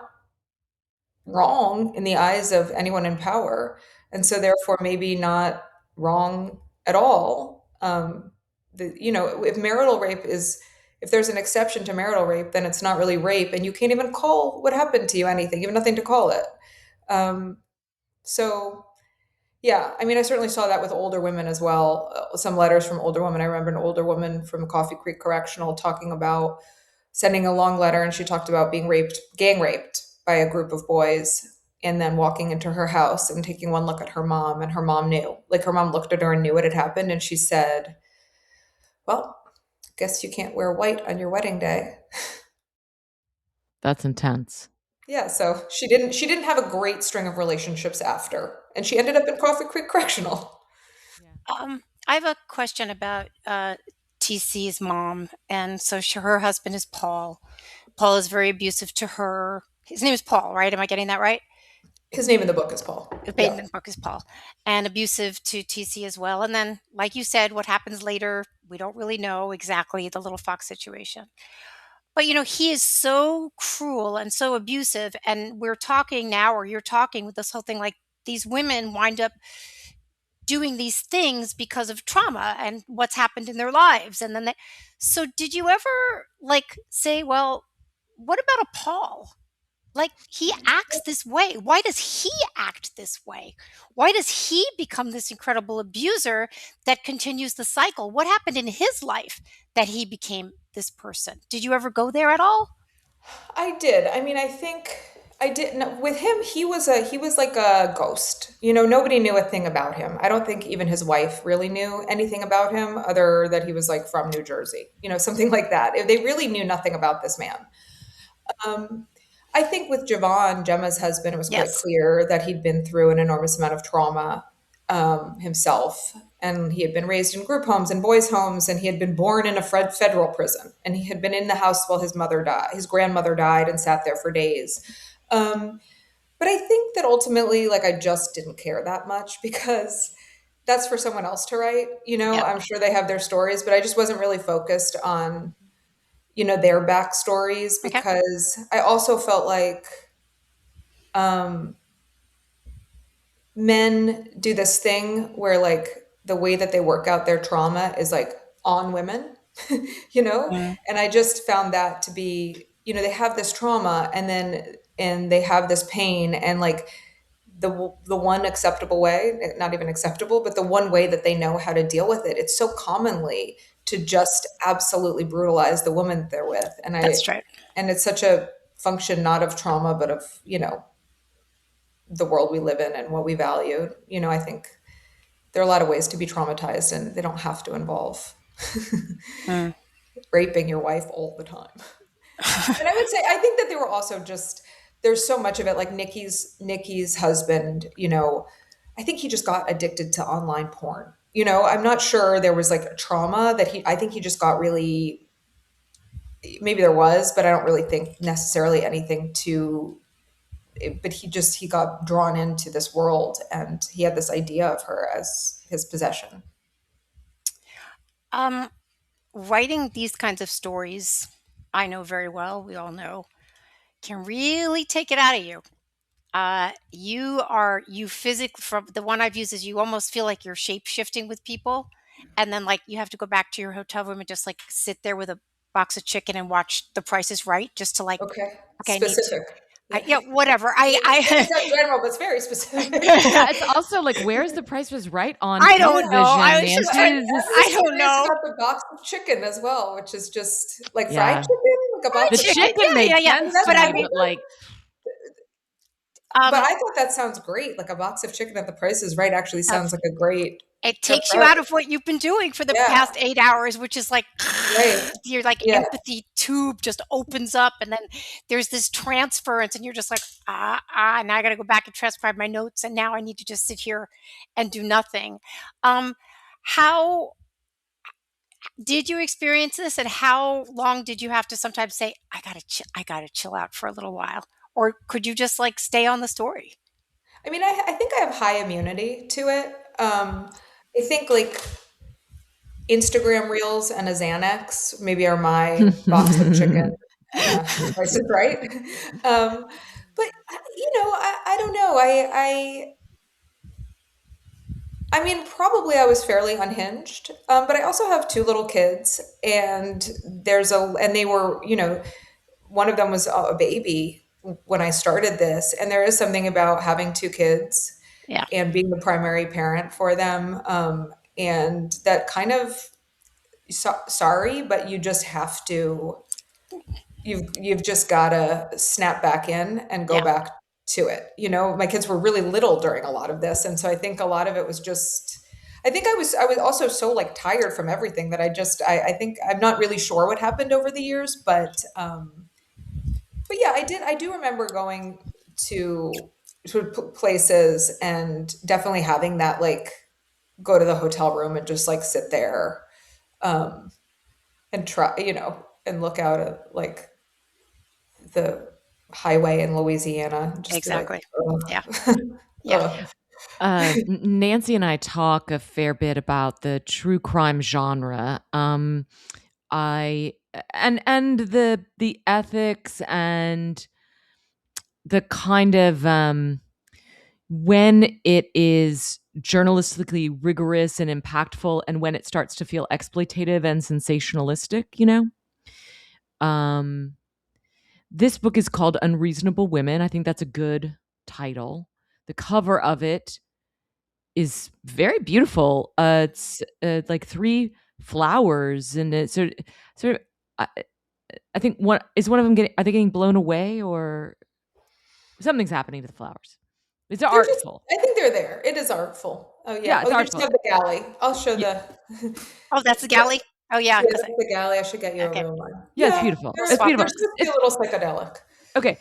wrong in the eyes of anyone in power, and so therefore maybe not wrong at all. If marital rape is if there's an exception to marital rape, then it's not really rape, and you can't even call what happened to you anything. You have nothing to call it. Um, so yeah, I mean, I certainly saw that with older women as well. Some letters from older women. I remember an older woman from Coffee Creek Correctional talking about sending a long letter, and she talked about being raped, gang raped by a group of boys, and then walking into her house and taking one look at her mom, and her mom knew. Like her mom looked at her and knew what had happened, and she said, "Well, guess you can't wear white on your wedding day." That's intense. Yeah, so she didn't have a great string of relationships after, and she ended up in Coffee Creek Correctional. Yeah. I have a question about TC's mom, and so her husband is Paul. Paul is very abusive to her. His name is Paul, right? Am I getting that right? His name in the book is Paul. The Yeah. Bateman book is Paul, and abusive to TC as well. And then, like you said, what happens later, we don't really know exactly the little fox situation. But he is so cruel and so abusive. And we're talking now, or you're talking with this whole thing like these women wind up doing these things because of trauma and what's happened in their lives. And then so did you ever like say, well, what about a Paul? Like he acts this way. Why does he act this way? Why does he become this incredible abuser that continues the cycle? What happened in his life that he became this person? Did you ever go there at all? I did. I mean, I think I did. No, with him, he was like a ghost. Nobody knew a thing about him. I don't think even his wife really knew anything about him, other that he was like from New Jersey. Something like that. They really knew nothing about this man. Um, I think with Gemma's husband, it was quite Yes. clear that he'd been through an enormous amount of trauma himself. And he had been raised in group homes and boys' homes, and he had been born in a federal prison. And he had been in the house while his grandmother died, and sat there for days. Um, but I think that ultimately, like, I just didn't care that much because that's for someone else to write. Yep. I'm sure they have their stories, but I just wasn't really focused on their backstories Okay. because I also felt like um, men do this thing where like the way that they work out their trauma is like on women, you know? Mm. And I just found that to be, they have this trauma and they have this pain and like the one acceptable way, not even acceptable, but the one way that they know how to deal with it. It's so commonly to just absolutely brutalize the woman that they're with. That's right. And it's such a function not of trauma, but of, the world we live in and what we value. I think there are a lot of ways to be traumatized and they don't have to involve Mm. raping your wife all the time. And I would say, I think that they were also just, there's so much of it, like Nikki's husband, I think he just got addicted to online porn. I'm not sure there was like a trauma that I think he just got really, maybe there was, but I don't really think necessarily anything to, but he got drawn into this world and he had this idea of her as his possession. Um, Writing these kinds of stories, I know very well, we all know, can really take it out of you. You physically, from the one I've used, is you almost feel like you're shape shifting with people, and then like you have to go back to your hotel room and just like sit there with a box of chicken and watch The Price is Right, just to like, Okay. okay, I need to, Specific. Yeah. yeah, whatever. It's not general, but it's very specific. Yeah, it's also like, where's The Price was Right on I don't know. I television, was just Nancy? trying. Is this, I don't It's know. got the box of chicken as well, which is just like fried yeah. chicken, like a Fried The box of chicken, chicken yeah, yeah, makes yeah. sense But to I me, mean, but like, But um, I thought that sounds great. Like a box of chicken at the Price is Right actually sounds like a great it takes you approach. out of what you've been doing for the Yeah, past 8 hours, which is like right. your like Yeah, empathy tube just opens up, and then there's this transference, and you're just like, now I got to go back and transcribe my notes, and now I need to just sit here and do nothing. Um, how did you experience this, and how long did you have to sometimes say, I gotta chill out for a little while, or could you just like stay on the story? I mean, I think I have high immunity to it. I think like Instagram Reels and a Xanax maybe are my box of chicken and a Price is Right. Um, but I don't know. I mean, probably I was fairly unhinged, but I also have two little kids, and and they were, one of them was a baby when I started this, and there is something about having two kids Yeah, and being the primary parent for them, and that kind of sorry, but you just have to. You've just got to snap back in and go yeah, back to it. My kids were really little during a lot of this, and so I think a lot of it was just. I think I was also so like tired from everything that I think I'm not really sure what happened over the years, but yeah, I do remember going to sort of places and definitely having that like go to the hotel room and just like sit there, um, and try, and look out at like the highway in Louisiana and just be like, exactly. Yeah, ugh. yeah, Ugh. Nancy and I talk a fair bit about the true crime genre. I and the ethics and the kind of when it is journalistically rigorous and impactful, and when it starts to feel exploitative and sensationalistic. Um, this book is called Unreasonable Women. I think that's a good title. The cover of it is very beautiful. It's like three flowers, and it's sort of. I think one of them getting. Are they getting blown away, or something's happening to the flowers? It's They're just, artful. I think they're there. It is artful. Oh yeah. Yeah, Oh, it's you just artful. have the galley. I'll show Yeah, the. oh, that's the galley. Oh yeah, Yeah, because that's the galley. I should get you a okay, real one. yeah, it's Yeah, beautiful. we'll It's swap they're beautiful. them. supposed to be It's a little psychedelic. okay,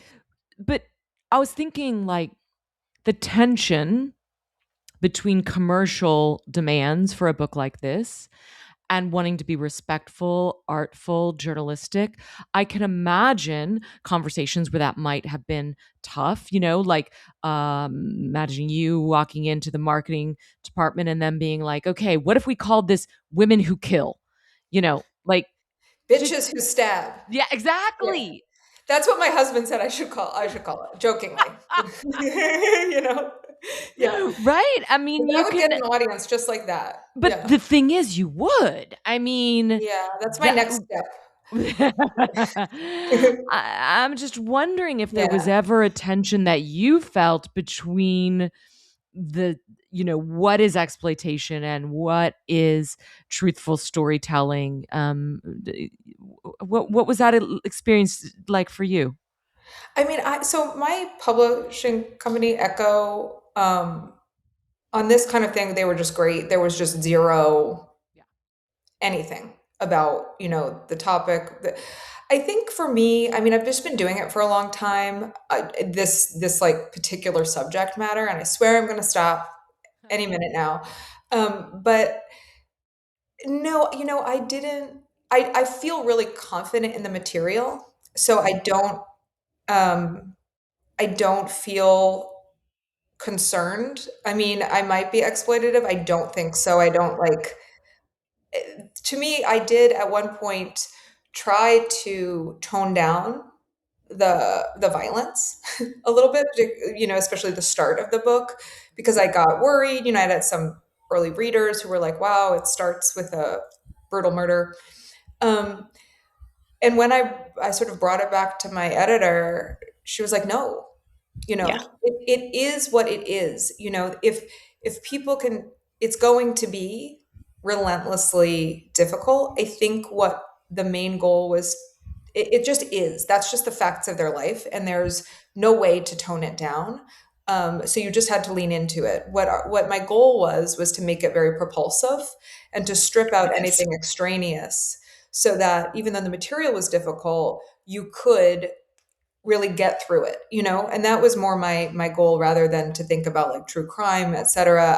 but I was thinking like the tension between commercial demands for a book like this and wanting to be respectful, artful, journalistic. I can imagine conversations where that might have been tough, like imagining you walking into the marketing department and them being like, okay, what if we called this Women Who Kill? Like, just, Bitches who stab. yeah, Yeah. exactly. That's what my husband said I should call it, jokingly. You know? Yeah. Right? I mean, I you would can, get an audience just like that. but Yeah. the thing is, you would. I mean, Yeah, that's my that next step. I'm just wondering if there was Yeah. ever a tension that you felt between the, what is exploitation and what is truthful storytelling. What was that experience like for you? I mean, so my publishing company, Echo, on this kind of thing, they were just great. There was just zero anything about, the topic. I think for me, I mean, I've just been doing it for a long time. This like particular subject matter, and I swear I'm going to stop any minute now. But no, I didn't. I feel really confident in the material, so Um, I don't feel concerned. I mean, I might be exploitative. I don't think so. I don't like. To me, I did at one point try to tone down the violence a little bit, especially the start of the book, because I got worried. I had some early readers who were like, "Wow, it starts with a brutal murder." Um, and when I sort of brought it back to my editor, she was like, "No, Yeah. it is what it is. If people can, it's going to be relentlessly difficult. I think what the main goal was, it just is. That's just the facts of their life, and there's no way to tone it down. So you just had to lean into it. What my goal was to make it very propulsive and to strip out Yes. anything extraneous, so that even though the material was difficult, you could really get through it, and that was more my goal, rather than to think about like true crime, etc.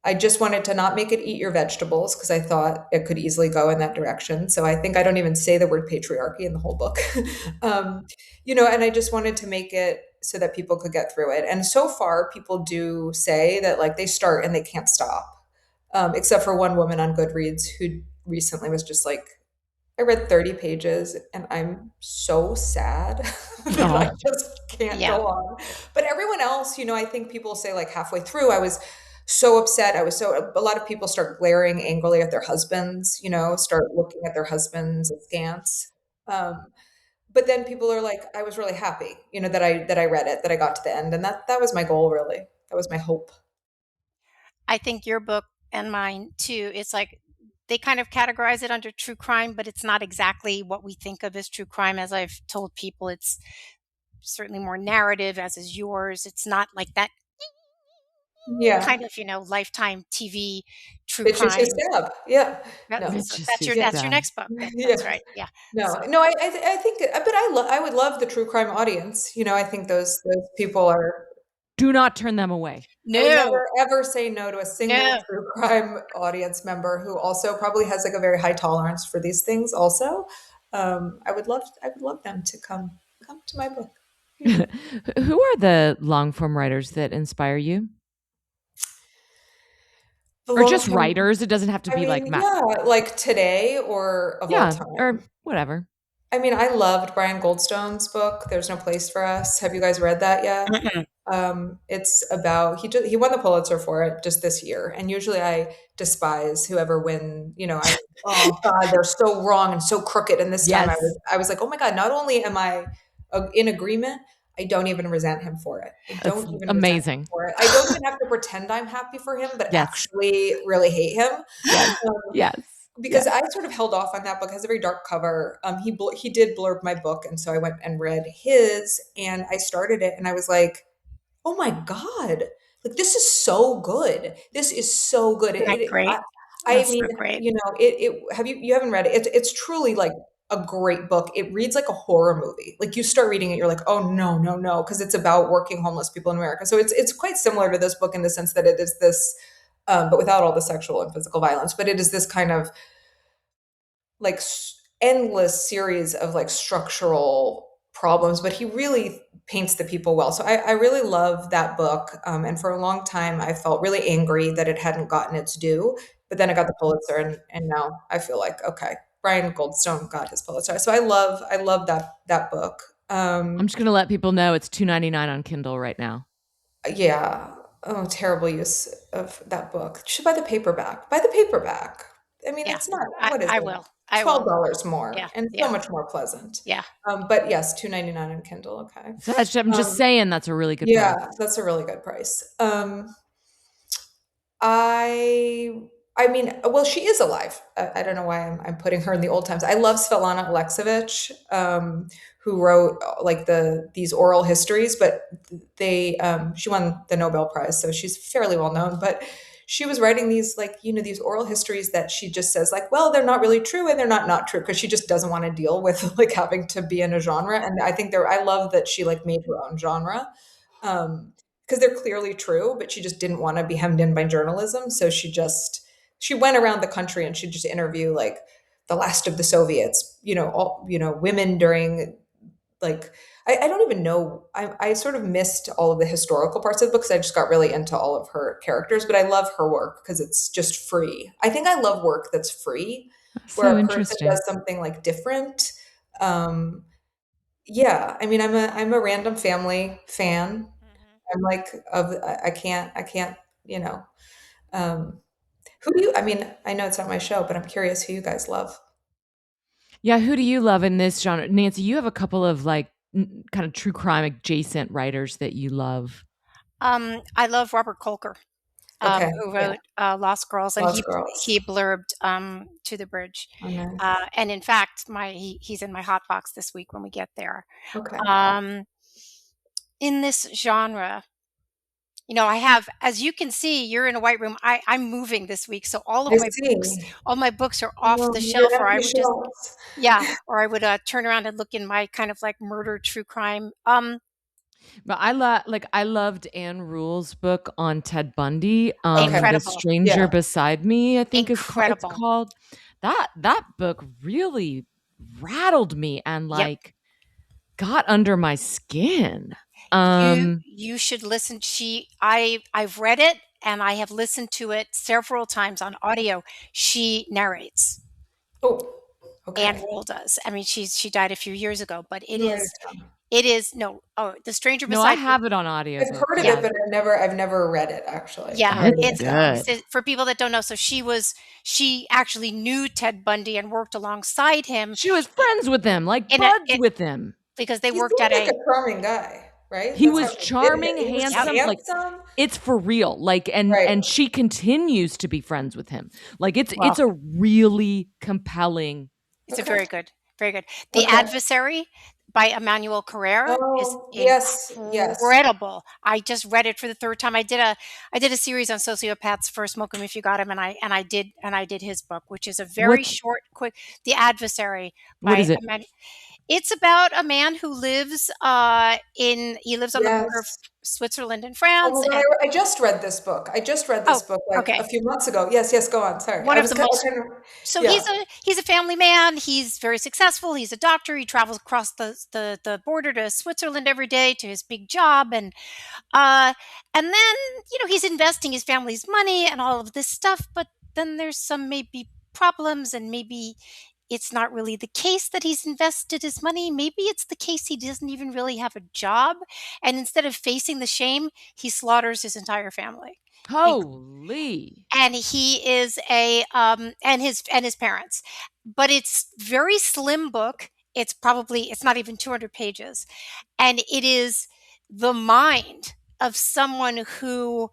I just wanted to not make it eat your vegetables, because I thought it could easily go in that direction. So I think I don't even say the word patriarchy in the whole book. um, and I just wanted to make it so that people could get through it. And so far, people do say that like they start and they can't stop, except for one woman on Goodreads who recently was just like, I read 30 pages and I'm so sad that I Oh, just can't Yeah. go on. But everyone else, I think people say like halfway through, I was so upset. A lot of people start glaring angrily at their husbands, start looking at their husbands askance. Um, but then people are like, I was really happy, that I read it, that I got to the end. And that was my goal, really. That was my hope. I think your book and mine too, it's like they kind of categorize it under true crime, but it's not exactly what we think of as true crime. As I've told people, it's certainly more narrative, as is yours. It's not like that Yeah. kind of, lifetime TV true Bitches who crime. stab. Yeah. No. So just that's too Yeah. that's your sad. next book. Yeah. That's right. Yeah. No, So no, I think, but I would love the true crime audience. I think those people are. Do not turn them away. I would no, never ever say no to a single no. true crime audience member who also probably has like a very high tolerance for these things. Also, I would love them to come to my book. Yeah. Who are the long form writers that inspire you? The Or long just form. writers? It doesn't have to I be like mean, Matt. yeah, like today or of all Yeah, or time. whatever. I mean, I loved Brian Goldstone's book, There's No Place for Us. Have you guys read that yet? Mm-mm. It's about he won the Pulitzer for it just this year, and usually I despise whoever win. Oh God, they're so wrong and so crooked. And this time Yes. I was like, oh my God, not only am I in agreement, I don't even resent him for it. I That's don't even resent him amazing. for it. I don't even have to pretend I'm happy for him, but Yes. actually really hate him. Yes. Um, Yes. because Yes. I sort of held off on that book. It has a very dark cover. He did blurb my book, and so I went and read his, and I started it, and I was like, oh my God, like this is so good. This is so good. Isn't that great? I That's mean, so great. you haven't read it. It's truly like a great book. It reads like a horror movie. Like you start reading it, you're like, oh no, no, no, because it's about working homeless people in America. So it's quite similar to this book in the sense that it is this, but without all the sexual and physical violence. But it is this kind of like endless series of like structural problems, but he really paints the people well. So I really love that book. And for a long time, I felt really angry that it hadn't gotten its due. But then I got the Pulitzer, and now I feel like, okay, Brian Goldstone got his Pulitzer. So I love that book. I'm just gonna let people know it's $2.99 on Kindle right now. Yeah. Oh, terrible use of that book. You should buy the paperback. Buy the paperback. I mean, Yeah. it's not, what is I it? will. I will. $12 more Yeah. and so Yeah. much more pleasant. Yeah. But yes, 2.99 on Kindle. Okay. So I'm just Um, saying that's a really good price. yeah, that's a really good price. I I mean, well, she is alive. I don't know why I'm putting her in the old times. I love Svetlana Alexievich, who wrote like these oral histories, but she won the Nobel Prize, so she's fairly well known. But she was writing these like these oral histories that she just says like, well, they're not really true and they're not true because she just doesn't want to deal with like having to be in a genre. And I think I love that she like made her own genre. Um, because they're clearly true, but she just didn't want to be hemmed in by journalism. So she went around the country and she'd just interview like the last of the Soviets, all women during like I don't even know. I sort of missed all of the historical parts of the book because I just got really into all of her characters. But I love her work because it's just free. I think I love work that's free, where So a person interesting. does something like different. Um, yeah, I mean, I'm a Random Family fan. Mhm. I'm like I can't, you know. Um, who do you I mean, I know it's not my show, but I'm curious who you guys love. Yeah, who do you love in this genre? Nancy, you have a couple of like kind of true crime adjacent writers that you love. I love Robert Kolker, Okay, who yeah, wrote Lost Girls, and Lost he Girls. blurbed To the Bridge. Oh, nice. And in fact, he's in my hot box this week when we get there. Okay. Um, in this genre, I have, as you can see, you're in a white room. I'm moving this week, so I see. all my books are off Oh, the your shelf, or I empty would just, shelves. yeah, or I would turn around and look in my kind of like murder true crime. But I loved Anne Rule's book on Ted Bundy. Okay. The Incredible, Stranger Yeah. Beside Me, I think it's incredible. called. That book really rattled me and Yep. like got under my skin. You should listen. I've read it and I have listened to it several times on audio. She narrates. Oh, Anne okay. Rule does. I mean, she died a few years ago, but You write it down. it is no. Oh, The Stranger No, I Beside Me. have it on I've audiobook. heard of Yeah, it, Yeah. but I've never read it actually. I'm yeah. It's writing it It's down. good. for people that don't know. So she actually knew Ted Bundy and worked alongside him She was friends with him, like in a buds it with him. because they He worked seems at like a a charming guy, right? He That's how was charming, he was yep. handsome, like handsome. it's for real. Like Right. and she continues to be friends with him. Like it's Well, a really compelling. it's a Okay. very good. The Okay. Adversary by Emmanuel Carrere is Oh, yes, yes. incredible. I just read it for the third time. I did a series on sociopaths for Smoke 'em if you got him, and I did his book, which is a very What's short, quick. The Adversary what by is it? Emmanuel. It's about a man who lives he lives on the border of Yes. Switzerland and Oh France, my God, and I just read this book. I just read oh, this book like a okay, few months ago. Yes, yes, go on. Sorry. one I of was the kind most. of, So yeah. he's a family man. He's very successful. He's a doctor. He travels across the border to Switzerland every day to his big job, uh, and then he's investing his family's money and all of this stuff. But then there's some maybe problems, and maybe it's not really the case that he's invested his money. Maybe it's the case he doesn't even really have a job, and instead of facing the shame, he slaughters his entire family, Holy. and he is and his parents. But it's very slim book. It's not even 200 pages, and it is the mind of someone who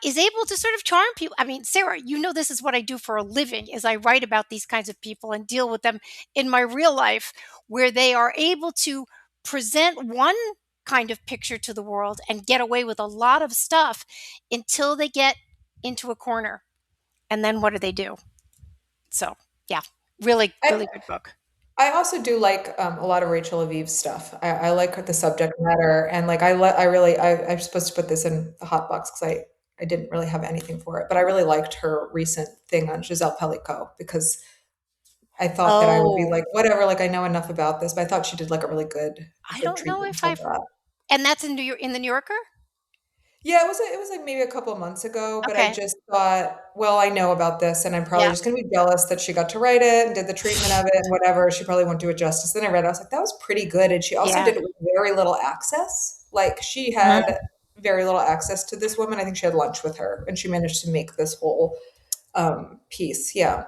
is able to sort of charm people. I mean, Sarah, this is what I do for a living: is I write about these kinds of people and deal with them in my real life, where they are able to present one kind of picture to the world and get away with a lot of stuff until they get into a corner, and then what do they do? So, yeah, really, I really good book. I also do like a lot of Rachel Aviv's stuff. I like the subject matter, and like I'm supposed to put this in the hot box because I didn't really have anything for it, but I really liked her recent thing on Giselle Pellicot because I thought that I would be Oh, like whatever, like I know enough about this, but I thought she did like a really I good don't know treatment if of I've, that. and that's in the New Yorker. Yeah, it was like maybe a couple of months ago, but I Okay, just thought, well, I know about this, and I'm probably yeah. just gonna be jealous that she got to write it and did the treatment of it and whatever. She probably won't do it justice. Then I read it, I was like, that was pretty good. And she also Yeah. did it with very little access. Like she Mhm. had very little access to this woman. I think she had lunch with her and she managed to make this whole piece. Yeah.